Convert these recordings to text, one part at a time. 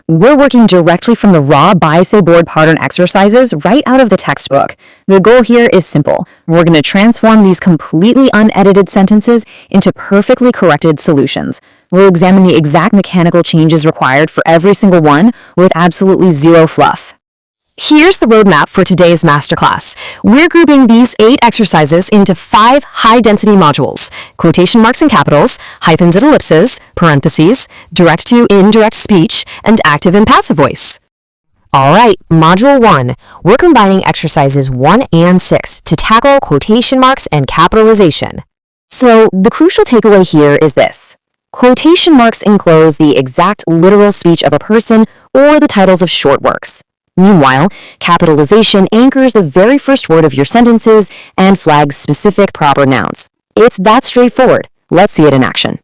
We're working directly from the raw buy-say board pattern exercises right out of the textbook. The goal here is simple. We're going to transform these completely unedited sentences into perfectly corrected solutions. We'll examine the exact mechanical changes required for every single one with absolutely zero fluff. Here's the roadmap for today's masterclass. We're grouping these 8 exercises into 5 high-density modules: quotation marks and capitals, hyphens and ellipses, parentheses, direct to indirect speech, and active and passive voice. Alright, Module 1. We're combining exercises 1 and 6 to tackle quotation marks and capitalization. So, the crucial takeaway here is this. Quotation marks enclose the exact literal speech of a person or the titles of short works. Meanwhile, capitalization anchors the very first word of your sentences and flags specific proper nouns. It's that straightforward. Let's see it in action.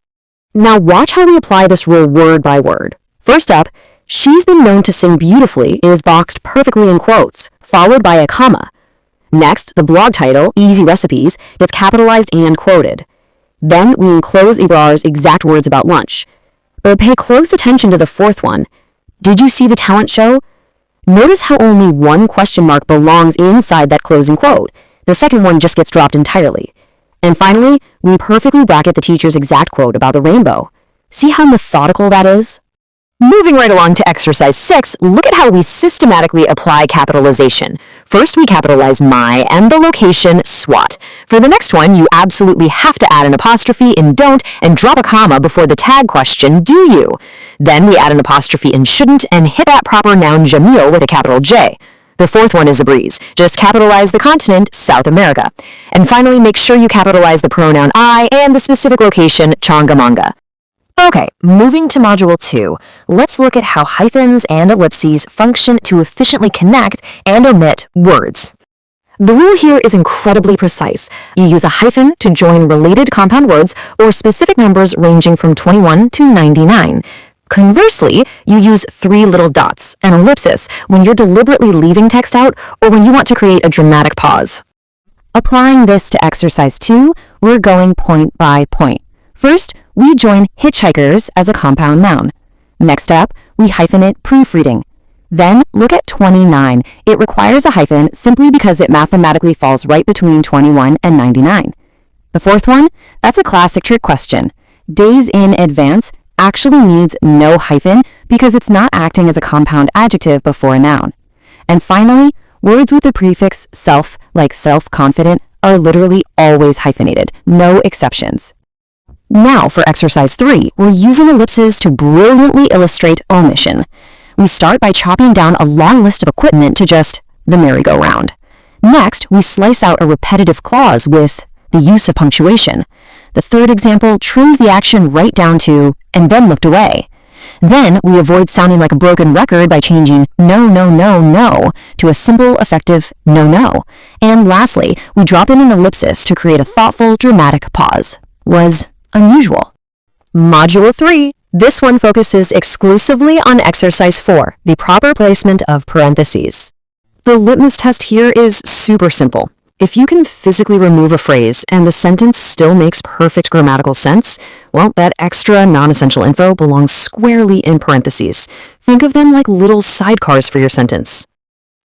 Now watch how we apply this rule word by word. First up, "She's been known to sing beautifully" is boxed perfectly in quotes, followed by a comma. Next, the blog title, Easy Recipes, gets capitalized and quoted. Then we enclose Ibrar's exact words about lunch. But pay close attention to the fourth one. "Did you see the talent show?" Notice how only one question mark belongs inside that closing quote. The second one just gets dropped entirely. And finally, we perfectly bracket the teacher's exact quote about the rainbow. See how methodical that is? Moving right along to exercise 6, look at how we systematically apply capitalization. First, we capitalize my and the location SWAT. For the next one, you absolutely have to add an apostrophe in don't and drop a comma before the tag question, do you? Then we add an apostrophe in shouldn't and hit that proper noun Jamil with a capital J. The fourth one is a breeze. Just capitalize the continent, South America. And finally, make sure you capitalize the pronoun I and the specific location, Chongamanga. Okay, moving to Module 2, let's look at how hyphens and ellipses function to efficiently connect and omit words. The rule here is incredibly precise. You use a hyphen to join related compound words or specific numbers ranging from 21 to 99. Conversely, you use 3 little dots, an ellipsis, when you're deliberately leaving text out or when you want to create a dramatic pause. Applying this to exercise 2, we're going point by point. First, we join hitch-hikers as a compound noun. Next up, we hyphenate proofreading. Then, look at 29. It requires a hyphen simply because it mathematically falls right between 21 and 99. The fourth one, that's a classic trick question. Days in advance actually needs no hyphen because it's not acting as a compound adjective before a noun. And finally, words with the prefix self, like self-confident, are literally always hyphenated, no exceptions. Now for exercise 3, we're using ellipses to brilliantly illustrate omission. We start by chopping down a long list of equipment to just the merry-go-round. Next, we slice out a repetitive clause with the use of punctuation. The third example trims the action right down to and then looked away. Then we avoid sounding like a broken record by changing no, no, no, no to a simple, effective no, no. And lastly, we drop in an ellipsis to create a thoughtful, dramatic pause. Was unusual. Module 3. This one focuses exclusively on exercise 4, the proper placement of parentheses. The litmus test here is super simple. If you can physically remove a phrase and the sentence still makes perfect grammatical sense, well, that extra non-essential info belongs squarely in parentheses. Think of them like little sidecars for your sentence.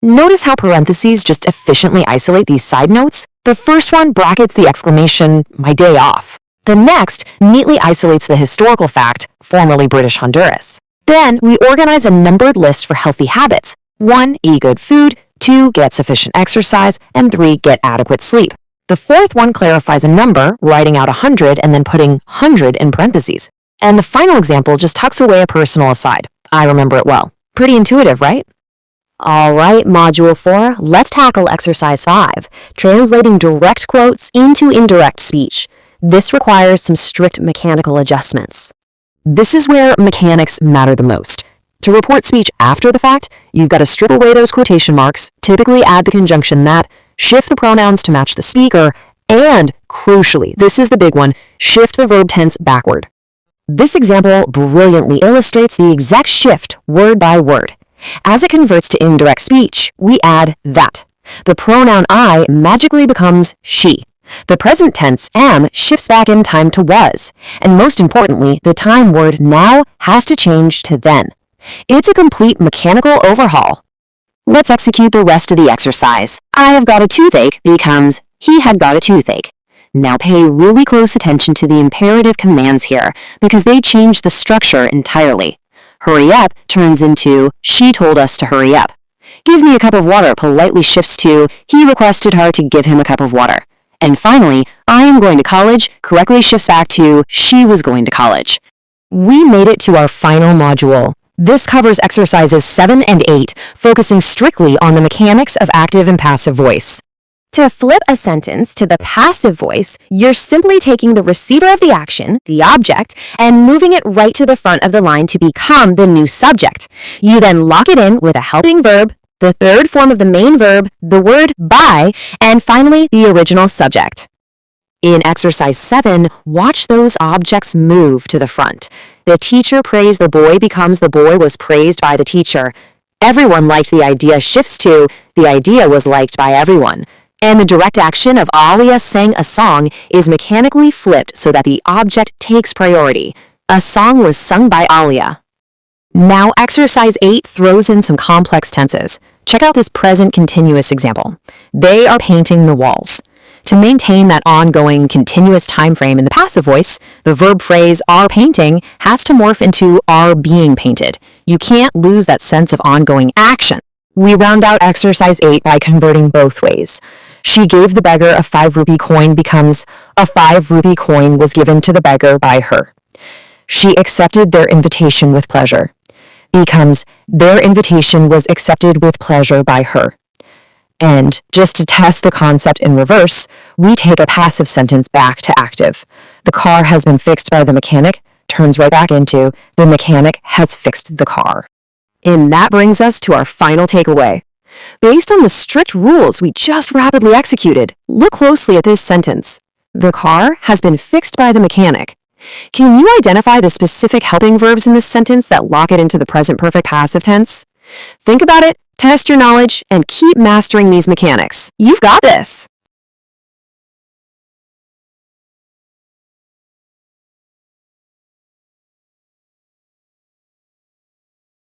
Notice how parentheses just efficiently isolate these side notes? The first one brackets the exclamation, "my day off." The next neatly isolates the historical fact, formerly British Honduras. Then we organize a numbered list for healthy habits. 1. Eat good food. 2. Get sufficient exercise. And 3. Get adequate sleep. The fourth one clarifies a number, writing out 100 and then putting 100 in parentheses. And the final example just tucks away a personal aside. I remember it well. Pretty intuitive, right? Alright, Module 4, let's tackle exercise 5, translating direct quotes into indirect speech. This requires some strict mechanical adjustments. This is where mechanics matter the most. To report speech after the fact, you've got to strip away those quotation marks, typically add the conjunction that, shift the pronouns to match the speaker, and, crucially, this is the big one, shift the verb tense backward. This example brilliantly illustrates the exact shift word by word. As it converts to indirect speech, we add that. The pronoun I magically becomes she. The present tense am shifts back in time to was, and most importantly, the time word now has to change to then. It's a complete mechanical overhaul. Let's execute the rest of the exercise. I have got a toothache becomes he had got a toothache. Now pay really close attention to the imperative commands here because they change the structure entirely. Hurry up turns into she told us to hurry up. Give me a cup of water politely shifts to he requested her to give him a cup of water. And finally, I am going to college correctly shifts back to she was going to college. We made it to our final module. This covers exercises 7 and 8, focusing strictly on the mechanics of active and passive voice. To flip a sentence to the passive voice, you're simply taking the receiver of the action, the object, and moving it right to the front of the line to become the new subject. You then lock it in with a helping verb, the third form of the main verb, the word by, and finally the original subject. In exercise 7, watch those objects move to the front. The teacher praised the boy becomes the boy was praised by the teacher. Everyone liked the idea shifts to the idea was liked by everyone. And the direct action of Alia sang a song is mechanically flipped so that the object takes priority. A song was sung by Alia. Now exercise 8 throws in some complex tenses. Check out this present continuous example. They are painting the walls. To maintain that ongoing continuous time frame in the passive voice, the verb phrase are painting has to morph into are being painted. You can't lose that sense of ongoing action. We round out exercise 8 by converting both ways. She gave the beggar a 5 rupee coin becomes a 5 rupee coin was given to the beggar by her. She accepted their invitation with pleasure becomes their invitation was accepted with pleasure by her. And just to test the concept in reverse, we take a passive sentence back to active. The car has been fixed by the mechanic turns right back into the mechanic has fixed the car. And that brings us to our final takeaway. Based on the strict rules we just rapidly executed, look closely at this sentence. The car has been fixed by the mechanic. Can you identify the specific helping verbs in this sentence that lock it into the present perfect passive tense? Think about it, test your knowledge, and keep mastering these mechanics. You've got this!